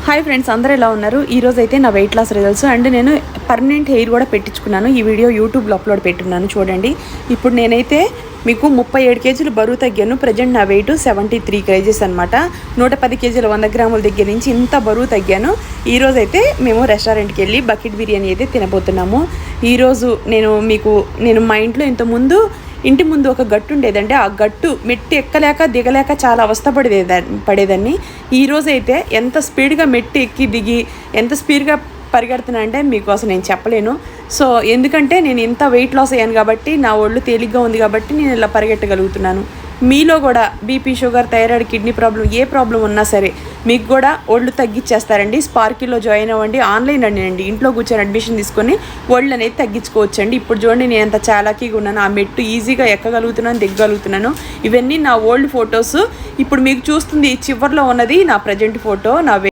Hi friends, అందరూ ఎలా ఉన్నారు? ఈరోజు అయితే నా వెయిట్ లాస్ రిజల్ట్స్ అండ్ నేను పర్మనెంట్ హెయిర్ కూడా పెట్టించుకున్నాను. ఈ వీడియో యూట్యూబ్లో అప్లోడ్ పెట్టున్నాను, చూడండి. ఇప్పుడు నేనైతే మీకు 37 కేజీలు బరువు తగ్గాను. ప్రజెంట్ నా వెయిట్ 73 కేజీస్ అనమాట. 110 కేజీల 100 గ్రాముల దగ్గర నుంచి ఇంత బరువు తగ్గాను. ఈరోజు అయితే మేము రెస్టారెంట్కి వెళ్ళి బకెట్ బిర్యానీ అయితే తినబోతున్నాము. ఈరోజు నేను మా ఇంట్లో ఇంతకుముందు ఇంటి ముందు ఒక గట్టు ఉండేదంటే ఆ గట్టు మెట్టి ఎక్కలేక దిగలేక చాలా అవస్థ పడేదాన్ని. ఈరోజైతే ఎంత స్పీడ్గా మెట్టి ఎక్కి దిగి ఎంత స్పీడ్గా పరిగెడుతున్నా అంటే మీకోసం నేను చెప్పలేను. సో ఎందుకంటే నేను ఇంత వెయిట్ లాస్ అయ్యాను కాబట్టి, నా ఒళ్ళు తేలిగ్గా ఉంది కాబట్టి నేను ఇలా పరిగెట్టగలుగుతున్నాను. మీలో కూడా BP, sugar, thyroid, kidney problem, ఏ ప్రాబ్లం ఉన్నా సరే మీకు కూడా ఒళ్ళు తగ్గించేస్తారండి. స్పార్కిల్లో జాయిన్ అవ్వండి. ఆన్లైన్ అండి, ఇంట్లో కూర్చొని అడ్మిషన్ తీసుకొని ఒళ్ళు అనేది తగ్గించుకోవచ్చండి. ఇప్పుడు చూడండి, నేను ఎంత చాలాకీగా ఉన్నాను. ఆ మెట్టు ఈజీగా ఎక్కగలుగుతున్నాను, దిగ్గలుగుతున్నాను. ఇవన్నీ నా ఓల్డ్ ఫొటోస్. ఇప్పుడు మీకు చూస్తుంది చివర్లో ఉన్నది నా ప్రజెంట్ ఫోటో.